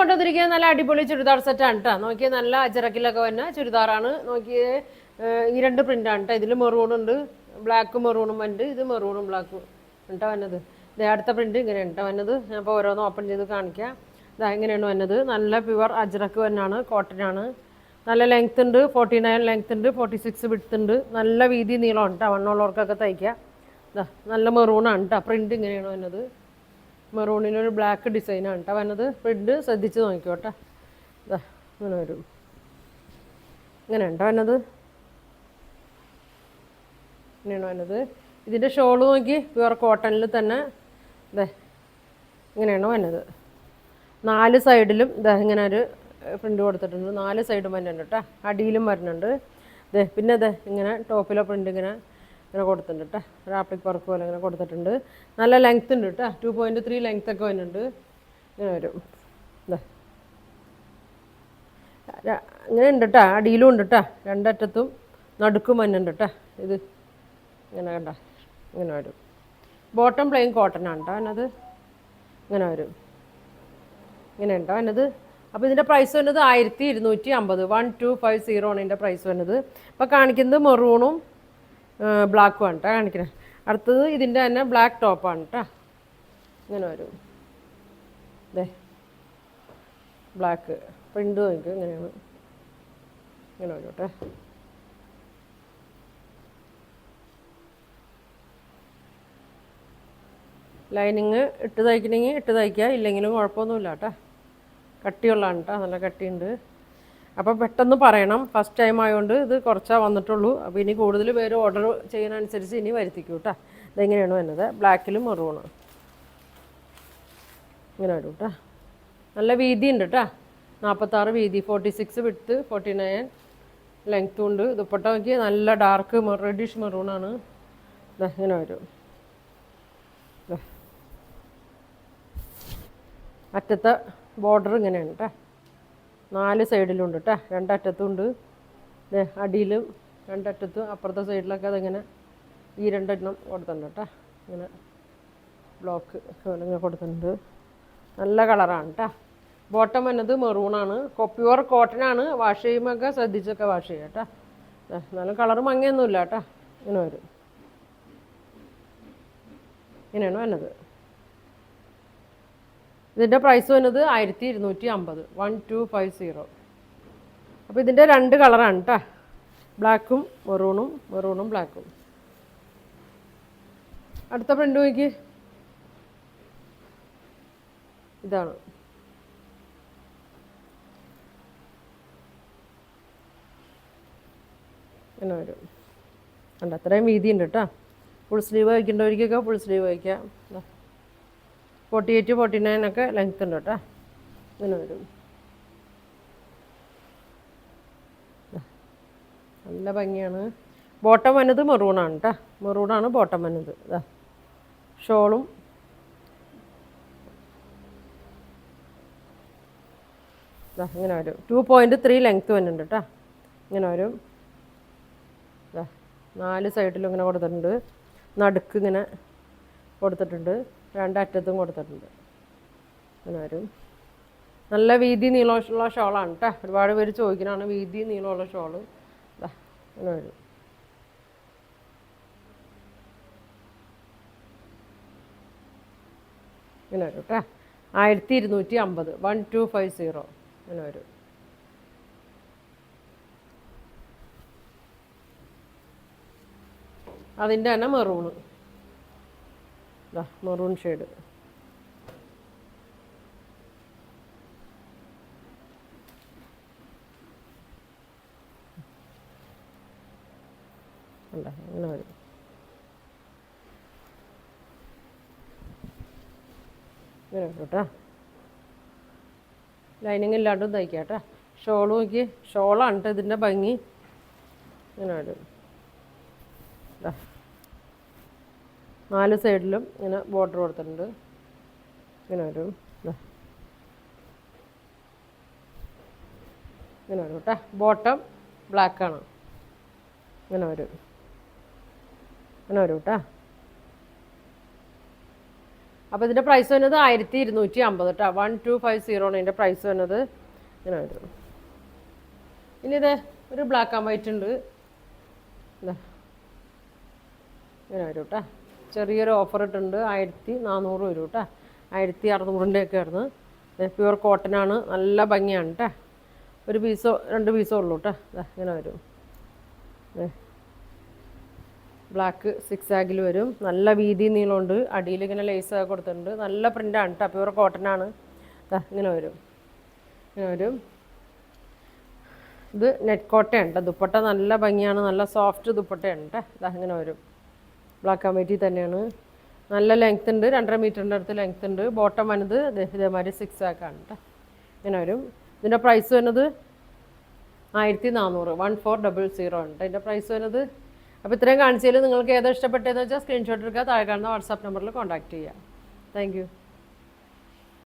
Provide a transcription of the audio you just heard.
കൊണ്ടുവന്നിരിക്കുക നല്ല അടിപൊളി ചുരിദാർ സെറ്റാണ് കേട്ടോ. നോക്കിയേ നല്ല അജറക്കിലൊക്കെ വന്ന ചുരിദാറാണ്. നോക്കിയേ ഈ രണ്ട് പ്രിൻ്റാണ് കേട്ടോ. ഇതിൽ മെറൂണുണ്ട്, ബ്ലാക്കും മെറൂണും ഉണ്ട്. ഇത് മെറൂണും ബ്ലാക്കും കേട്ടോ വന്നത്. ഇതേ അടുത്ത പ്രിൻ്റ് ഇങ്ങനെയാണ് കേട്ടോ വന്നത്. ഞാൻ ഇപ്പോൾ ഓരോന്ന് ഓപ്പൺ ചെയ്ത് കാണിക്കാം. ഇതാ ഇങ്ങനെയാണ് വന്നത്. നല്ല പ്യുവർ അജറക്ക് തന്നെയാണ്, കോട്ടനാണ്. നല്ല ലെങ്ത് ഉണ്ട്, 49 ലെങ്ത് ഉണ്ട്, 46 വിഡ്ത്ത് ഉണ്ട്. നല്ല വീതി നീളമാണ് കേട്ടോ, വണ്ണമുള്ളവർക്കൊക്കെ തയ്ക്കാം. ഇതാ നല്ല മെറൂണാണ് കേട്ടോ. പ്രിൻ്റ് ഇങ്ങനെയാണ് വന്നത്. മെറൂണിനൊരു ബ്ലാക്ക് ഡിസൈനാണ് കേട്ടോ വന്നത്. പ്രിൻ്റ് ശ്രദ്ധിച്ച് നോക്കിക്കോട്ടെ. ഇതാ ഇങ്ങനെ വരും, ഇങ്ങനെ ഉണ്ടോ വന്നത്, ഇങ്ങനെയാണ് വന്നത്. ഇതിൻ്റെ ഷോള് നോക്കി പ്യുവർ കോട്ടണിൽ തന്നെ ഇതേ ഇങ്ങനെയാണ് വന്നത്. 4 സൈഡിലും ഇതാ ഇങ്ങനെ ഒരു പ്രിൻ്റ് കൊടുത്തിട്ടുണ്ട്. 4 സൈഡും വരുന്നുണ്ട് കേട്ടോ, അടിയിലും വരുന്നുണ്ട്. ഇതേ പിന്നെ ഇതേ ഇങ്ങനെ ടോപ്പിലെ പ്രിൻ്റ് ഇങ്ങനെ കൊടുത്തിട്ടുണ്ട് കേട്ടോ. ഒരു ആപ്ലിക് വർക്ക് പോലെ ഇങ്ങനെ കൊടുത്തിട്ടുണ്ട്. നല്ല ലെങ്ത് ഉണ്ട് കേട്ടോ, 2.3 ലെങ്ത് ഒക്കെ വരുന്നുണ്ട്. ഇങ്ങനെ വരും. ഇതാ ഇങ്ങനെ ഉണ്ട് കേട്ടോ, അടിയിലും ഉണ്ട് കേട്ടോ, രണ്ടറ്റത്തും നടുക്കും വരുന്നുണ്ട് കേട്ടോ. ഇത് ഇങ്ങനെ കണ്ട ഇങ്ങനെ വരും. ബോട്ടം പ്ലെയിൻ കോട്ടനാണ് കേട്ടോ എന്നത്. ഇങ്ങനെ വരും, ഇങ്ങനെ ഉണ്ടോ എന്നത്. അപ്പോൾ ഇതിൻ്റെ പ്രൈസ് വന്നത് 1250, 1250 ആണ് ഇതിൻ്റെ പ്രൈസ് വന്നത്. ഇപ്പോൾ കാണിക്കുന്നത് മെറൂണും ബ്ലാക്കും ആണ് കേട്ടോ കാണിക്കുന്നത്. അടുത്തത് ഇതിൻ്റെ തന്നെ ബ്ലാക്ക് ടോപ്പാണ് കേട്ടോ. ഇങ്ങനെ വരും. അതെ ബ്ലാക്ക് പ്രിൻ്റ് നോക്കുക ഇങ്ങനെയാണ്, ഇങ്ങനെ വരും കേട്ടോ. ലൈനിങ് ഇട്ട് തയ്ക്കണമെങ്കിൽ ഇട്ട് തയ്ക്കുക, ഇല്ലെങ്കിലും കുഴപ്പമൊന്നുമില്ല കേട്ടോ. കട്ടിയുള്ളതാണ് കേട്ടോ, നല്ല കട്ടിയുണ്ട്. അപ്പോൾ പെട്ടെന്ന് പറയണം, ഫസ്റ്റ് ടൈം ആയതുകൊണ്ട് ഇത് കുറച്ചാ വന്നിട്ടുള്ളൂ. അപ്പോൾ ഇനി കൂടുതൽ പേര് ഓർഡർ ചെയ്യുന്നതനുസരിച്ച് ഇനി വരുത്തിക്കും കേട്ടോ. ഇതെങ്ങനെയാണ് വരുന്നത്, ബ്ലാക്കിലും മെറൂണ് ഇങ്ങനെ വരും കേട്ടോ. നല്ല വീതി ഉണ്ട് കേട്ടോ, 46 വീതി, 46 വിഡ്ത്ത്, 49 ലെങ്ത്തും ഉണ്ട്. ദുപ്പട്ട നോക്കി നല്ല ഡാർക്ക് റെഡിഷ് മെറൂണാണ്. ഇങ്ങനെ വരും. അറ്റത്തെ ബോർഡർ ഇങ്ങനെയാണ് കേട്ടോ, 4 സൈഡിലും ഉണ്ട് കേട്ടോ, രണ്ടറ്റത്തും ഉണ്ട്. അടിയിലും രണ്ടറ്റത്തും അപ്പുറത്തെ സൈഡിലൊക്കെ അതിങ്ങനെ ഈ രണ്ടെണ്ണം കൊടുത്തിട്ടുണ്ട് കേട്ടോ. ഇങ്ങനെ ബ്ലോക്ക് ഇങ്ങനെ കൊടുത്തിട്ടുണ്ട്. നല്ല കളറാണ് കേട്ടോ. ബോട്ടം വന്നത് മെറൂണാണ്, പ്യുവർ കോട്ടനാണ്. വാഷ് ചെയ്യുമ്പോഴൊക്കെ ശ്രദ്ധിച്ചൊക്കെ വാഷ് ചെയ്യുക കേട്ടോ. എന്നാലും കളർ മങ്ങിയൊന്നുമില്ല കേട്ടോ. ഇങ്ങനെ വരും, ഇങ്ങനെയാണ് വന്നത്. ഇതിൻ്റെ പ്രൈസ് വന്നത് 1250, 1250. അപ്പോൾ ഇതിൻ്റെ 2 കളറാണ് കേട്ടോ, ബ്ലാക്കും മെറൂണും, മെറൂണും ബ്ലാക്കും. അടുത്ത പ്രിൻ്റ് നോക്കി, ഇതാണ്. ഇങ്ങനെ വരും കണ്ട, അത്രയും വീതി ഉണ്ട് കേട്ടോ. ഫുൾ സ്ലീവ് വയ്ക്കേണ്ടവർക്കൊക്കെ ഫുൾ സ്ലീവ് വയ്ക്കാം. 48, 49 ഒക്കെ ലെങ്ത് ഉണ്ട് കേട്ടോ. ഇങ്ങനെ വരും, നല്ല ഭംഗിയാണ്. ബോട്ടം വന്നത് മെറൂണാണ് കേട്ടോ, മെറൂണാണ് ബോട്ടം വന്നത്. ഇതാ ഷോളും ഇതാ ഇങ്ങനെ വരും. 2.3 ലെങ്ത്ത് വരുന്നുണ്ട് കേട്ടോ. ഇങ്ങനെ വരും. ഇതാ 4 സൈഡിലും ഇങ്ങനെ കൊടുത്തിട്ടുണ്ട്, നടുക്ക് ഇങ്ങനെ കൊടുത്തിട്ടുണ്ട്, രണ്ടറ്റത്തും കൊടുത്തിട്ടുണ്ട്. അങ്ങനെ വരും. നല്ല വീതി നീളമുള്ള ഷോളാണ് കേട്ടോ. ഒരുപാട് പേര് ചോദിക്കുന്നതാണ് വീതി നീളമുള്ള ഷോള്. ഇതാ അങ്ങനെ വരും. ഇങ്ങനെ വരും കേട്ടോ. 1250, 1250 ഇങ്ങനെ വരും. അതിൻ്റെ തന്നെ മെറൂണ്, ഇതാ മെറൂൺ ഷെയ്ഡ്. അല്ല ഇങ്ങനെ വരും. ഇങ്ങനെ വരും കേട്ടോ. ലൈനിങ് ഇല്ലാണ്ടും തയ്ക്കാം കേട്ടോ. ഷോള് നോക്കി, ഷോളാണ് കേട്ടോ ഇതിൻ്റെ ഭംഗി. ഇങ്ങനെ വരും. 4 സൈഡിലും ഇങ്ങനെ ബോർഡർ കൊടുത്തിട്ടുണ്ട്. ഇങ്ങനെ വരും. ഇങ്ങനെ വരും കേട്ടോ. ബോട്ടം ബ്ലാക്കാണ്. ഇങ്ങനെ വരും, ഇങ്ങനെ വരും കേട്ടോ. അപ്പോൾ ഇതിൻ്റെ പ്രൈസ് വരുന്നത് 1250 കേട്ടോ. 1250 ആണ് ഇതിൻ്റെ പ്രൈസ് വരുന്നത്. ഇങ്ങനെ വരും. ഇനി ഇതേ ഒരു ബ്ലാക്ക് ആൻഡ് വൈറ്റ് ഉണ്ട്. ഇതാ ഇങ്ങനെ വരും കേട്ടോ. ചെറിയൊരു ഓഫർ ഇട്ടുണ്ട്. 1400 വരും കേട്ടോ. 1600 ഒക്കെ ആയിരുന്നു. പ്യുവർ കോട്ടനാണ്. നല്ല ഭംഗിയാണ് കേട്ടോ. ഒരു പീസോ 2 പീസോ ഉള്ളൂ കേട്ടോ. ഇതാ ഇങ്ങനെ വരും. ബ്ലാക്ക് 6 ആഗിൽ വരും. നല്ല വീതി നീളമുണ്ട്. അടിയിൽ ഇങ്ങനെ ലേസ് ഒക്കെ കൊടുത്തിട്ടുണ്ട്. നല്ല പ്രിൻ്റാണ് കേട്ടോ. പ്യുവർ കോട്ടനാണ്. ഇങ്ങനെ വരും. ഇങ്ങനെ വരും. ഇത് നെറ്റ് കോട്ടയാണ് കേട്ടോ. ദുപ്പട്ട നല്ല ഭംഗിയാണ്. നല്ല സോഫ്റ്റ് ദുപ്പട്ടയാണ് കേട്ടോ. ഇങ്ങനെ വരും. ബ്ലാക്ക് ആൻഡ് വൈറ്റിൽ തന്നെയാണ്. നല്ല ലെങ്ത് ഉണ്ട്. 2.5 മീറ്ററിൻ്റെ അടുത്ത് ലെങ്ത് ഉണ്ട്. ബോട്ടം വന്നത് ഇതേമാതിരി 6 ആക്കാണ് കേട്ടോ. ഇങ്ങനെ വരും. ഇതിൻ്റെ പ്രൈസ് വരുന്നത് 1400. 1400 ആണ് കേട്ടോ ഇതിൻ്റെ പ്രൈസ് വരുന്നത്. അപ്പോൾ ഇത്രയും കാണിച്ചതിൽ നിങ്ങൾക്ക് ഏതാ ഇഷ്ടപ്പെട്ടതെന്ന് വെച്ചാൽ സ്ക്രീൻഷോട്ട് എടുക്കുക. താഴെ കാണുന്ന വാട്സാപ്പ് നമ്പറിൽ കോൺടാക്റ്റ് ചെയ്യുക. Thank you.